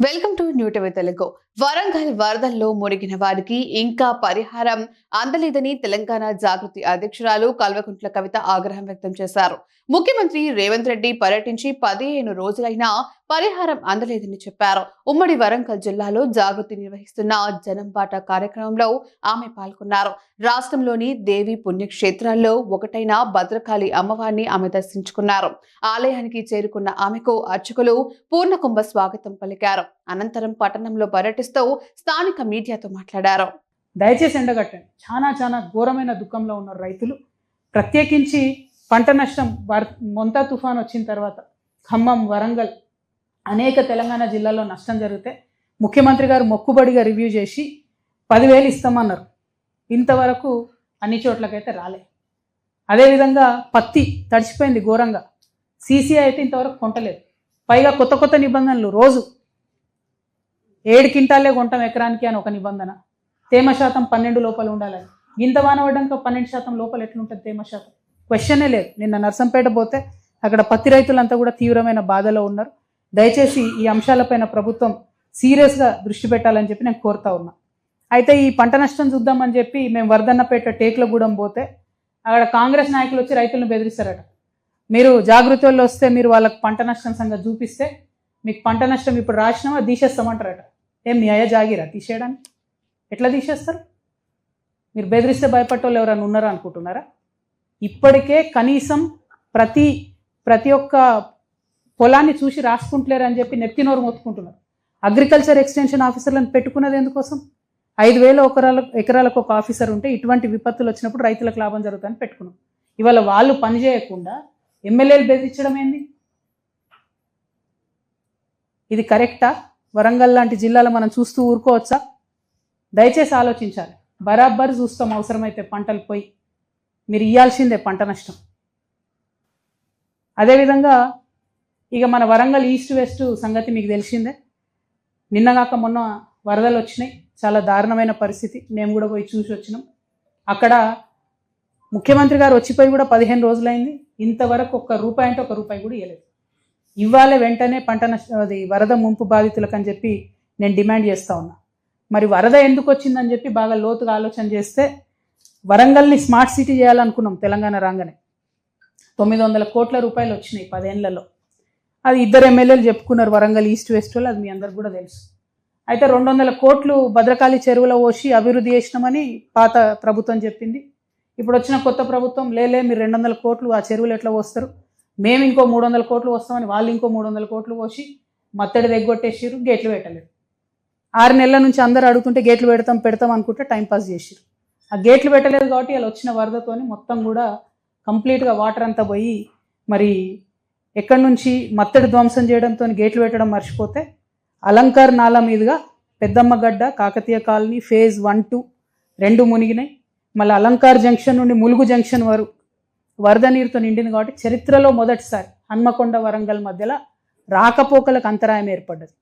Welcome to new TV Telugu. Warangal వరదల్లో మునిగిన వారికి ఇంకా పరిహారం అందలేదని తెలంగాణ జాగృతి అధ్యక్షురాలు కల్వకుంట్ల కవిత ఆగ్రహం వ్యక్తం చేశారు. ముఖ్యమంత్రి రేవంత్ రెడ్డి పర్యటించి 15 రోజులైనా పరిహారం అందలేదని చెప్పారు. ఉమ్మడి వరంగల్ జిల్లాలో జాగృతి నిర్వహిస్తున్న జనంబాట కార్యక్రమంలో ఆమె పాల్గొన్నారు. రాష్ట్రంలోని దేవి పుణ్యక్షేత్రాల్లో ఒకటైన భద్రకాళి అమ్మవారిని ఆమె దర్శించుకున్నారు. ఆలయానికి చేరుకున్న ఆమెకు అర్చకులు పూర్ణకుంభ స్వాగతం పలికారు. అనంతరం పట్టణంలో పర్యటిస్తూ స్థానిక మీడియాతో మాట్లాడారు. దయచేసి ఎండగట్టండి. చాలా ఘోరమైన దుఃఖంలో ఉన్నారు రైతులు. ప్రత్యేకించి పంట నష్టం మొంతా తుఫాన్ వచ్చిన తర్వాత ఖమ్మం, వరంగల్ అనేక తెలంగాణ జిల్లాల్లో నష్టం జరిగితే ముఖ్యమంత్రి గారు మొక్కుబడిగా రివ్యూ చేసి 10,000 ఇస్తామన్నారు. ఇంతవరకు అన్ని చోట్లకైతే రాలే. అదేవిధంగా పత్తి తడిచిపోయింది ఘోరంగా. సీసీఐ అయితే ఇంతవరకు కొంటలేదు. పైగా కొత్త నిబంధనలు. రోజు 7 క్వింటాలే కొంటాం ఎకరానికి అని ఒక నిబంధన. తేమ శాతం 12 లోపల ఉండాలని. ఇంత వాన పడ్డాక 12% లోపల ఎట్లుంటుంది తేమ శాతం? క్వశ్చనే లేదు. నిన్న నర్సంపేట పోతే అక్కడ పత్తి రైతులంతా కూడా తీవ్రమైన బాధలో ఉన్నారు. దయచేసి ఈ అంశాలపైన ప్రభుత్వం సీరియస్గా దృష్టి పెట్టాలని చెప్పి నేను కోరుతా ఉన్నా. అయితే ఈ పంట నష్టం చూద్దామని చెప్పి మేము వర్ధన్నపేట టేక్లగూడెం పోతే అక్కడ కాంగ్రెస్ నాయకులు వచ్చి రైతులను బెదిరిస్తారట. మీరు జాగృతి వాళ్ళు వస్తే మీరు వాళ్ళకి పంట నష్టం సంగతి చూపిస్తే మీకు పంట నష్టం ఇప్పుడు రాసినామా తీసేస్తామంటారట. ఏం మీ అయ్య జాగిరా తీసేయడానికి? ఎట్లా తీసేస్తారు? మీరు బెదిరిస్తే భయపట్టోళ్ళు ఎవరైనా ఉన్నారా అనుకుంటున్నారా? ఇప్పటికే కనీసం ప్రతి ఒక్క పొలాన్ని చూసి రాసుకుంటలేరు అని చెప్పి నెత్తినోరు మొత్తుకుంటున్నారు. అగ్రికల్చర్ ఎక్స్టెన్షన్ ఆఫీసర్లను పెట్టుకున్నది ఎందుకోసం? 5,000 ఎకరాలకు ఒక ఆఫీసర్ ఉంటే ఇటువంటి విపత్తులు వచ్చినప్పుడు రైతులకు లాభం జరుగుతుందని పెట్టుకున్నాం. ఇవాళ వాళ్ళు పని చేయకుండా ఎమ్మెల్యేలు బెదిరించడం ఏంది? ఇది కరెక్టా? వరంగల్ లాంటి జిల్లాలో మనం చూస్తూ ఊరుకోవచ్చా? దయచేసి ఆలోచించాలి. బరాబర్ చూస్తాం అవసరమైతే పంటలు పోయి. మీరు ఇవ్వాల్సిందే పంట నష్టం. అదేవిధంగా ఇక మన వరంగల్ ఈస్ట్ వెస్ట్ సంగతి మీకు తెలిసిందే. నిన్నగాక మొన్న వరదలు వచ్చినాయి. చాలా దారుణమైన పరిస్థితి. మేము కూడా పోయి చూసి వచ్చినాం. అక్కడ ముఖ్యమంత్రి గారు వచ్చిపోయి కూడా 15 రోజులైంది. ఇంతవరకు ఒక్క రూపాయి కూడా ఇవ్వలేదు. ఇవ్వాలి వెంటనే పంట వరద ముంపు బాధితులకు అని చెప్పి నేను డిమాండ్ చేస్తూ ఉన్నా. మరి వరద ఎందుకు వచ్చిందని చెప్పి బాగా లోతుగా ఆలోచన చేస్తే వరంగల్ని స్మార్ట్ సిటీ చేయాలనుకున్నాం. తెలంగాణ రాగానే 900 కోట్ల రూపాయలు వచ్చినాయి 10 ఏళ్లలో. అది 2 ఎమ్మెల్యేలు చెప్పుకున్నారు వరంగల్ ఈస్ట్ వెస్ట్ వాళ్ళు. అది మీ అందరికి కూడా తెలుసు. అయితే 200 కోట్లు భద్రకాళి చెరువులో పోసి అభివృద్ధి చేసినామని పాత ప్రభుత్వం చెప్పింది. ఇప్పుడు వచ్చిన కొత్త ప్రభుత్వం లేలే మీరు 200 కోట్లు ఆ చెరువులు ఎట్లా పోస్తారు, మేము ఇంకో 300 కోట్లు వస్తామని వాళ్ళు ఇంకో 300 కోట్లు పోసి మత్తడి దగ్గొట్టేసారు. గేట్లు పెట్టలేదు. 6 నెలల నుంచి అందరూ అడుగుతుంటే గేట్లు పెడతాం అనుకుంటే టైంపాస్ చేసారు. ఆ గేట్లు పెట్టలేదు కాబట్టి ఇలా వచ్చిన వరదతోని మొత్తం కూడా కంప్లీట్గా వాటర్ అంతా పోయి మరి ఎక్కడి నుంచి మత్తడి ధ్వంసం చేయడంతో గేట్లు పెట్టడం మర్చిపోతే అలంకార్ నాలా మీదుగా పెద్దమ్మగడ్డ, కాకతీయ కాలనీ ఫేజ్ 1, 2 2 మునిగినాయి. మళ్ళీ అలంకార్ జంక్షన్ నుండి ములుగు జంక్షన్ వరకు వరద నీరుతో నిండింది కాబట్టి చరిత్రలో మొదటిసారి హన్మకొండ వరంగల్ మధ్యలో రాకపోకలకు అంతరాయం ఏర్పడ్డది.